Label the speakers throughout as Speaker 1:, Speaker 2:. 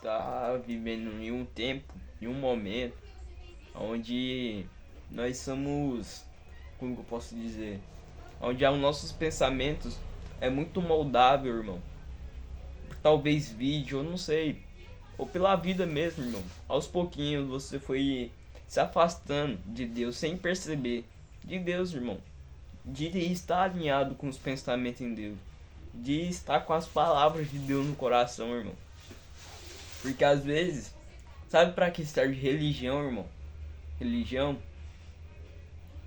Speaker 1: está vivendo em um tempo, em um momento, onde nós somos, como que eu posso dizer, onde os nossos pensamentos é muito moldável, irmão. Por talvez vídeo, eu não sei, ou pela vida mesmo, irmão. Aos pouquinhos você foi se afastando de Deus sem perceber. De Deus, irmão. De estar alinhado com os pensamentos em Deus. De estar com as palavras de Deus no coração, irmão. Porque às vezes, sabe pra que serve religião, irmão? Religião?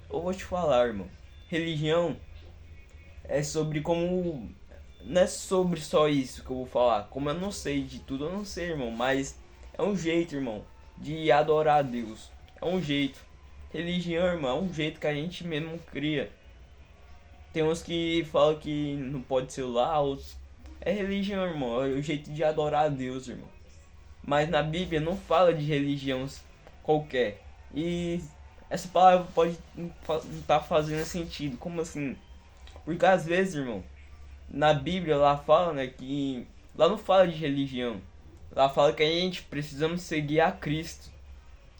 Speaker 1: Eu vou te falar, irmão. Religião é sobre como. Não é sobre só isso que eu vou falar. Como eu não sei de tudo, eu não sei, irmão. Mas é um jeito, irmão, de adorar a Deus. É um jeito. Religião, irmão, é um jeito que a gente mesmo cria. Tem uns que falam que não pode celular, outros. É religião, irmão. É o jeito de adorar a Deus, irmão. Mas na Bíblia não fala de religião qualquer. E essa palavra pode não estar fazendo sentido. Como assim? Porque às vezes, irmão, na Bíblia lá fala, né, que lá não fala de religião. Lá fala que a gente precisamos seguir a Cristo.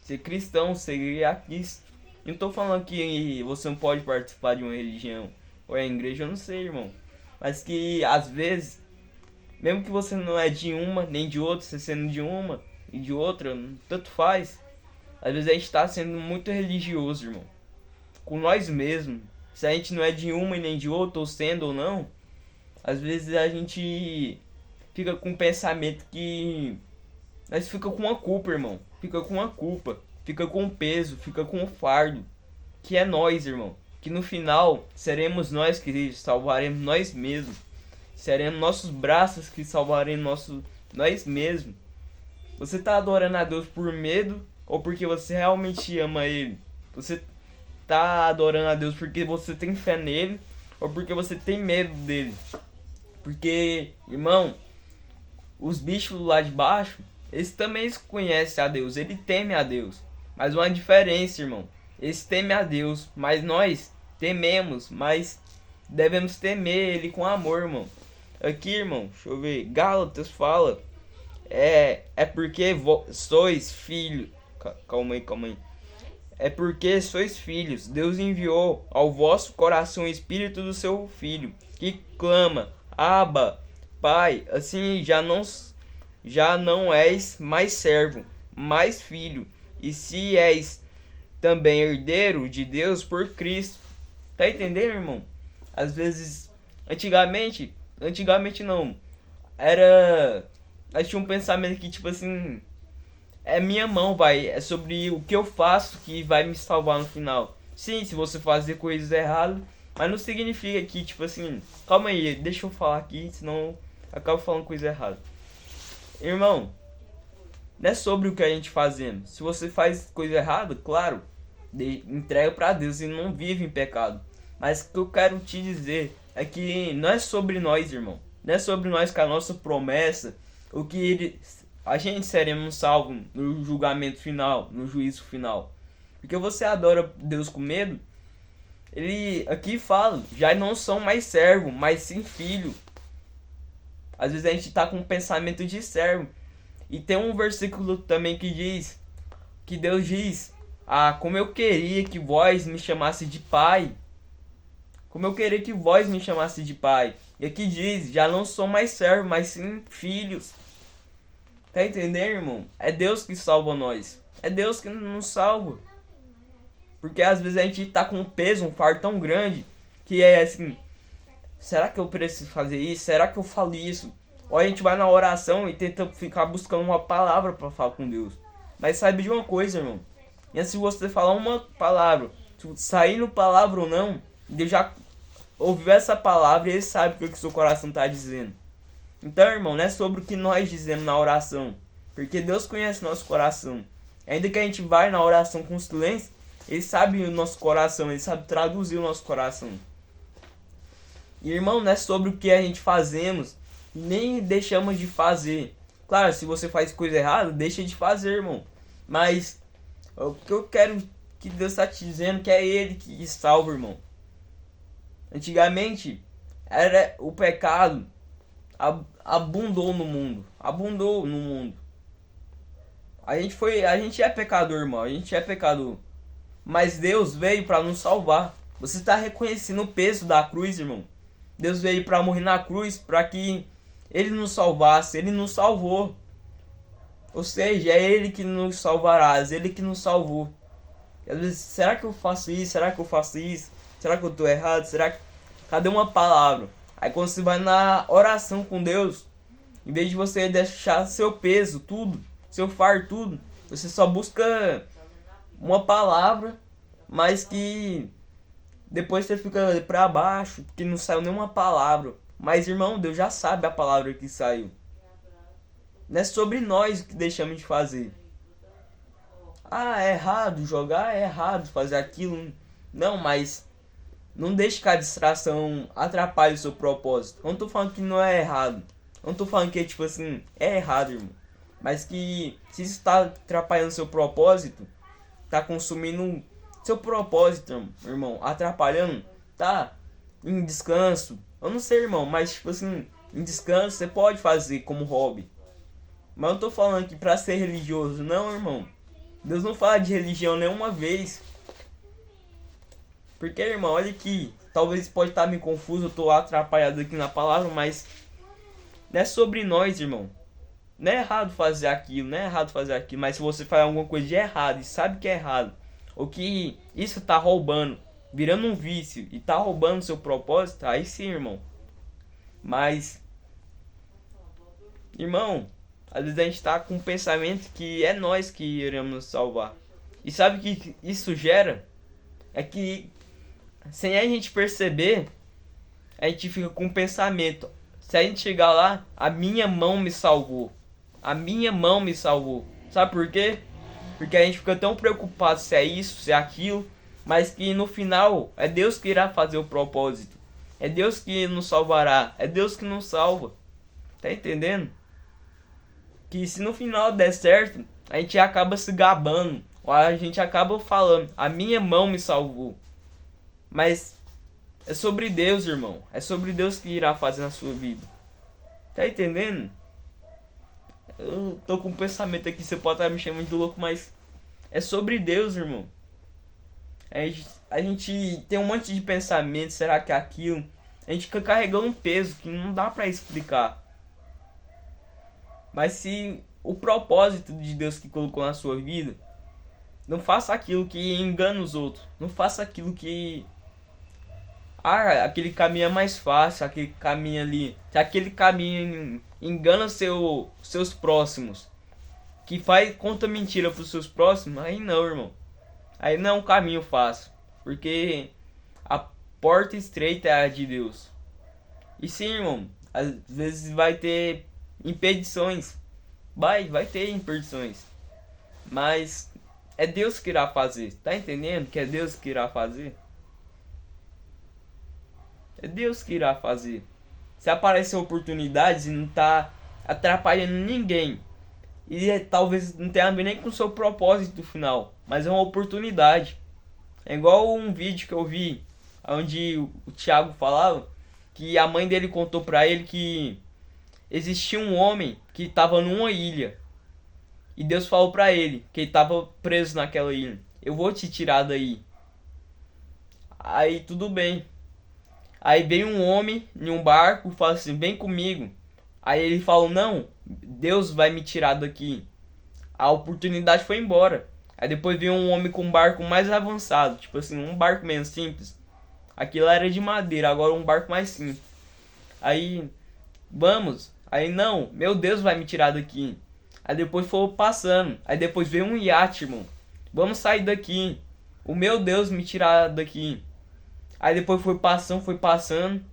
Speaker 1: Ser cristão, seguir a Cristo. Não tô falando que você não pode participar de uma religião ou é igreja, eu não sei, irmão. Mas que às vezes, mesmo que você não é de uma nem de outra, você sendo de uma e de outra, tanto faz. Às vezes a gente tá sendo muito religioso, irmão. Com nós mesmos. Se a gente não é de uma e nem de outra, ou sendo ou não, às vezes a gente fica com um pensamento que nós fica com uma culpa, irmão. Fica com uma culpa. Fica com um peso, fica com um fardo. Que é nós, irmão. Que no final seremos nós que salvaremos nós mesmos. Seremos nossos braços que salvaremos nós mesmos. Você tá adorando a Deus por medo ou porque você realmente ama Ele? Você tá adorando a Deus porque você tem fé nele ou porque você tem medo dele? Porque, irmão, os bichos lá de baixo, eles também conhecem a Deus, eles temem a Deus. Mas uma diferença, irmão, eles temem a Deus, mas nós tememos, mas devemos temer Ele com amor, irmão. Aqui, irmão, deixa eu ver, Gálatas fala, é porque sois filhos, calma aí. É porque sois filhos, Deus enviou ao vosso coração o Espírito do seu Filho, que clama, Abba, Pai. Assim já não és mais servo, mas filho. E se és também herdeiro de Deus por Cristo. Tá entendendo, irmão? Às vezes, antigamente não. Era, nós tinha um pensamento que tipo assim, é minha mão, vai. É sobre o que eu faço que vai me salvar no final. Sim, se você fazer coisas erradas, mas não significa que, tipo assim, calma aí, deixa eu falar aqui, senão eu acabo falando coisa errada. Irmão, não é sobre o que a gente fazemos. Se você faz coisa errada, claro, entrega pra Deus e não vive em pecado. Mas o que eu quero te dizer é que não é sobre nós, irmão. Não é sobre nós que a nossa promessa, o que a gente seremos salvos no julgamento final, no juízo final. Porque você adora Deus com medo, ele aqui fala, já não são mais servo, mas sim filho. Às vezes a gente tá com um pensamento de servo. E tem um versículo também que diz, que Deus diz, como eu queria que vós me chamasse de pai. Como eu queria que vós me chamasse de pai. E aqui diz, já não sou mais servo, mas sim filhos. Tá entendendo, irmão? É Deus que salva nós. É Deus que nos salva. Porque às vezes a gente tá com um peso, um fardo tão grande, que é assim, será que eu preciso fazer isso? Será que eu falo isso? Ou a gente vai na oração e tenta ficar buscando uma palavra para falar com Deus. Mas saiba de uma coisa, irmão. E antes de você falar uma palavra, saindo palavra ou não, Deus já ouviu essa palavra e Ele sabe o que o seu coração tá dizendo. Então, irmão, não é sobre o que nós dizemos na oração. Porque Deus conhece nosso coração. Ainda que a gente vai na oração com silêncio, Ele sabe o nosso coração, Ele sabe traduzir o nosso coração. E, irmão, não é sobre o que a gente fazemos, nem deixamos de fazer. Claro, se você faz coisa errada, deixa de fazer, irmão. Mas o que eu quero que Deus está te dizendo que é Ele que salva, irmão. Antigamente, era o pecado abundou no mundo. Abundou no mundo. A gente é pecador, irmão. A gente é pecador. Mas Deus veio para nos salvar. Você está reconhecendo o peso da cruz, irmão? Deus veio para morrer na cruz para que Ele nos salvasse. Ele nos salvou. Ou seja, é Ele que nos salvará. É Ele que nos salvou. E às vezes, será que eu faço isso? Será que eu faço isso? Será que eu estou errado? Será que... Cadê uma palavra? Aí quando você vai na oração com Deus, em vez de você deixar seu peso, tudo, seu fardo, tudo, você só busca uma palavra, mas que depois você fica pra baixo, porque não saiu nenhuma palavra. Mas irmão, Deus já sabe a palavra que saiu. Não é sobre nós o que deixamos de fazer. Ah, é errado jogar, é errado fazer aquilo. Não, mas não deixe que a distração atrapalhe o seu propósito. Eu não tô falando que não é errado. Eu não tô falando que, tipo assim, é errado, irmão. Mas que se isso tá atrapalhando seu propósito, tá consumindo seu propósito, irmão, atrapalhando, tá? Em descanso. Eu não sei, irmão, mas, tipo assim, em descanso você pode fazer como hobby. Mas eu não tô falando que pra ser religioso, não, irmão. Deus não fala de religião nenhuma vez. Porque, irmão, olha aqui. Talvez pode estar me confuso, eu tô atrapalhado aqui na palavra, mas não é sobre nós, irmão. Não é errado fazer aquilo, não é errado fazer aquilo. Mas se você faz alguma coisa de errado e sabe que é errado, ou que isso tá roubando, virando um vício e tá roubando seu propósito, aí sim, irmão. Mas, irmão, às vezes a gente tá com um pensamento que é nós que iremos nos salvar. E sabe o que isso gera? É que, sem a gente perceber, a gente fica com um pensamento. Se a gente chegar lá, a minha mão me salvou. A minha mão me salvou. Sabe por quê? Porque a gente fica tão preocupado se é isso, se é aquilo, mas que no final é Deus que irá fazer o propósito. É Deus que nos salvará. É Deus que nos salva. Tá entendendo? Que se no final der certo, a gente acaba se gabando. Ou a gente acaba falando, a minha mão me salvou. Mas é sobre Deus, irmão. É sobre Deus que irá fazer na sua vida. Tá entendendo? Eu tô com um pensamento aqui, você pode estar me chamando de louco, mas é sobre Deus, irmão. A gente tem um monte de pensamento, será que é aquilo? A gente fica carregando um peso que não dá pra explicar. Mas se o propósito de Deus que colocou na sua vida, não faça aquilo que engana os outros. Não faça aquilo que... Ah, aquele caminho é mais fácil, aquele caminho ali. Se aquele caminho engana seus próximos, que conta mentira pros seus próximos, aí não, irmão. Aí não é um caminho fácil. Porque a porta estreita é a de Deus. E sim, irmão, às vezes vai ter impedições. Vai ter impedições. Mas é Deus que irá fazer. Tá entendendo que é Deus que irá fazer? É Deus que irá fazer. Se aparecer oportunidades e não tá atrapalhando ninguém, e talvez não tenha a ver nem com o seu propósito final, mas é uma oportunidade. É igual um vídeo que eu vi, onde o Thiago falava que a mãe dele contou pra ele que existia um homem que estava numa ilha. E Deus falou pra ele que ele estava preso naquela ilha. Eu vou te tirar daí. Aí tudo bem. Aí veio um homem em um barco e falou assim, vem comigo. Aí ele falou, não, Deus vai me tirar daqui. A oportunidade foi embora. Aí depois veio um homem com um barco mais avançado. Tipo assim, um barco menos simples. Aquilo era de madeira, agora um barco mais simples. Aí, vamos. Aí não, meu Deus vai me tirar daqui. Aí depois foi passando. Aí depois veio um iate, irmão. Vamos sair daqui. O meu Deus me tirar daqui. Aí depois foi passando.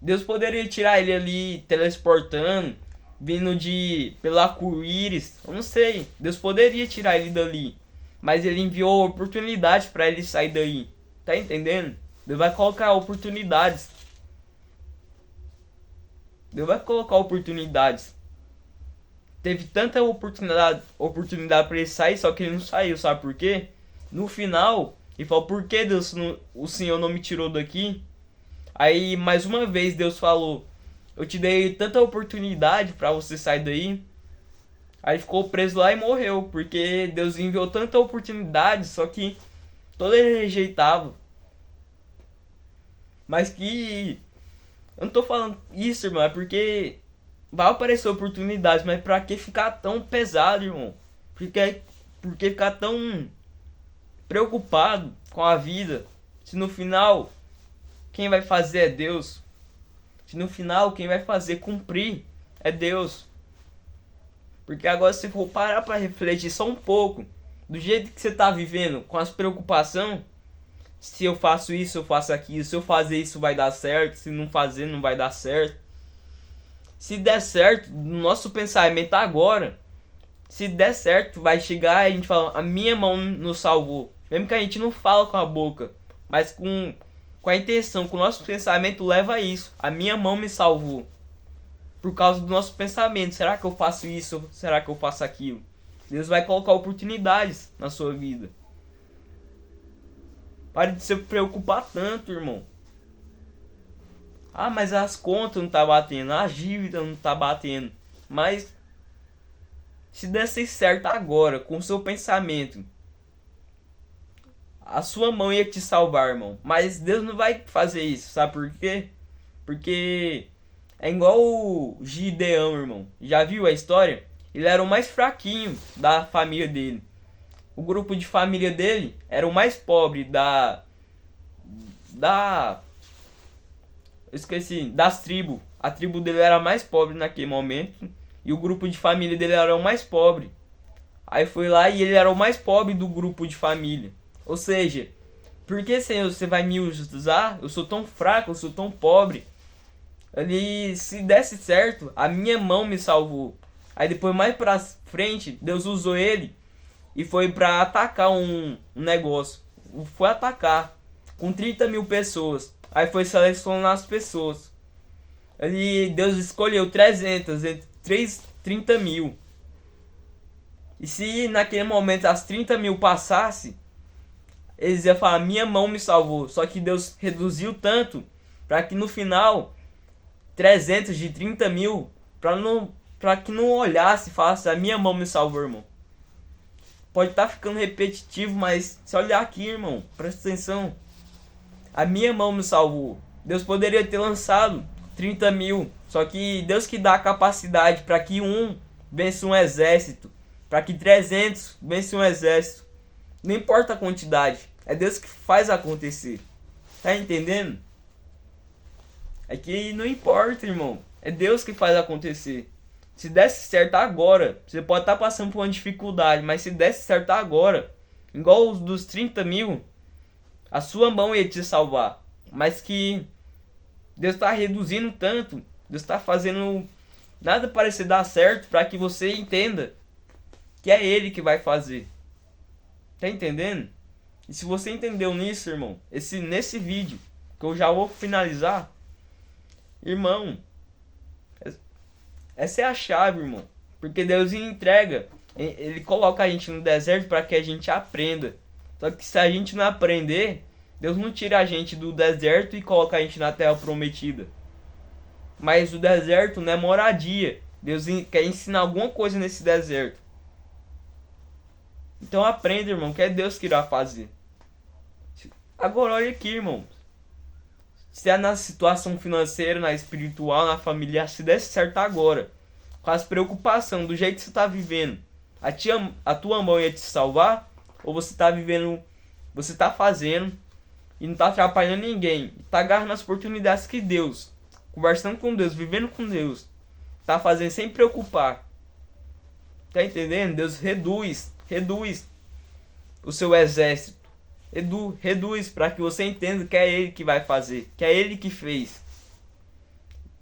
Speaker 1: Deus poderia tirar ele ali, teleportando, vindo pelo arco-íris. Eu não sei. Deus poderia tirar ele dali. Mas ele enviou oportunidades para ele sair daí. Tá entendendo? Deus vai colocar oportunidades. Deus vai colocar oportunidades. Teve tanta oportunidade para ele sair, só que ele não saiu. Sabe por quê? No final, ele falou, por que Deus, o Senhor não me tirou daqui? Aí, mais uma vez, Deus falou, eu te dei tanta oportunidade para você sair daí. Aí ficou preso lá e morreu, porque Deus enviou tanta oportunidade, só que todo ele rejeitava. Mas que eu não tô falando isso, irmão, é porque vai aparecer oportunidades, mas pra que ficar tão pesado, irmão? Porque ficar tão preocupado com a vida, se no final quem vai fazer é Deus? Se no final quem vai fazer cumprir é Deus? Porque agora se for parar pra refletir só um pouco, do jeito que você tá vivendo, com as preocupações, se eu faço isso, eu faço aquilo, se eu fazer isso vai dar certo, se não fazer não vai dar certo. Se der certo, no nosso pensamento agora, se der certo, vai chegar e a gente fala, a minha mão nos salvou. Mesmo que a gente não fala com a boca, mas com a intenção, com o nosso pensamento leva a isso. A minha mão me salvou. Por causa do nosso pensamento. Será que eu faço isso? Será que eu faço aquilo? Deus vai colocar oportunidades na sua vida. Pare de se preocupar tanto, irmão. Ah, mas as contas não tá batendo, as dívidas não tá batendo. Mas se desse certo agora, com o seu pensamento, a sua mão ia te salvar, irmão. Mas Deus não vai fazer isso, sabe por quê? Porque é igual o Gideão, irmão. Já viu a história? Ele era o mais fraquinho da família dele. O grupo de família dele era o mais pobre eu esqueci, das tribos. A tribo dele era a mais pobre naquele momento. E o grupo de família dele era o mais pobre. Aí foi lá e ele era o mais pobre do grupo de família. Ou seja, por que, Senhor, você vai me usar? Eu sou tão fraco, eu sou tão pobre. Ali, se desse certo, a minha mão me salvou. Aí depois, mais pra frente, Deus usou ele e foi pra atacar um negócio. Foi atacar com 30 mil pessoas. Aí foi selecionar as pessoas. Ali, Deus escolheu 300 entre 30 mil. E se naquele momento as 30 mil passasse, eles iam falar, minha mão me salvou. Só que Deus reduziu tanto para que no final 300 de 30 mil, para que não olhasse e falasse, a minha mão me salvou, irmão. Pode estar ficando repetitivo, mas se olhar aqui, irmão, presta atenção. A minha mão me salvou. Deus poderia ter lançado 30 mil, só que Deus que dá a capacidade para que um vença um exército, para que 300 vença um exército. Não importa a quantidade, é Deus que faz acontecer. Tá entendendo? É que não importa, irmão. É Deus que faz acontecer. Se desse certo agora, você pode estar passando por uma dificuldade, mas se desse certo agora, igual os dos 30 mil, a sua mão ia te salvar. Mas que Deus está reduzindo tanto, Deus está fazendo nada parecer dar certo para que você entenda que é Ele que vai fazer. Tá entendendo? E se você entendeu nisso, irmão, nesse vídeo, que eu já vou finalizar, irmão, essa é a chave, irmão. Porque Deus entrega, Ele coloca a gente no deserto para que a gente aprenda. Só que se a gente não aprender, Deus não tira a gente do deserto e coloca a gente na terra prometida. Mas o deserto não é moradia. Deus quer ensinar alguma coisa nesse deserto. Então aprenda, irmão, que é Deus que irá fazer. Agora olha aqui, irmão. Se é na situação financeira, na espiritual, na familiar, se desse certo agora, com as preocupações, do jeito que você está vivendo, a tua mão ia te salvar? Ou você está vivendo, você está fazendo e não está atrapalhando ninguém? Está agarrando as oportunidades que Deus, conversando com Deus, vivendo com Deus, está fazendo sem preocupar. Tá entendendo? Deus reduz o seu exército. Reduz para que você entenda que é Ele que vai fazer, que é Ele que fez.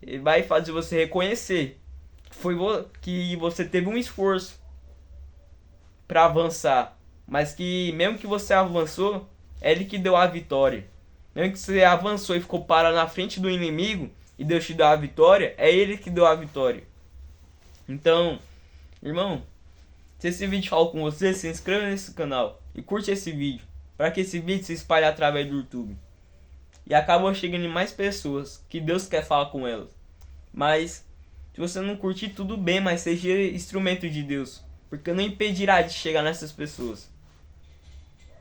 Speaker 1: Ele vai fazer você reconhecer que você teve um esforço para avançar, mas que mesmo que você avançou, é Ele que deu a vitória. Mesmo que você avançou e ficou parado na frente do inimigo e Deus te deu a vitória, é Ele que deu a vitória. Então, irmão, se esse vídeo falou com você, se inscreva nesse canal e curte esse vídeo, para que esse vídeo se espalhe através do YouTube. E acabam chegando em mais pessoas que Deus quer falar com elas. Mas Se você não curtir, tudo bem, mas seja instrumento de Deus. Porque não impedirá de chegar nessas pessoas.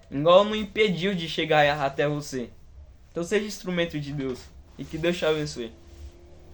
Speaker 1: Igual não impediu de chegar até você. Então seja instrumento de Deus. E que Deus te abençoe.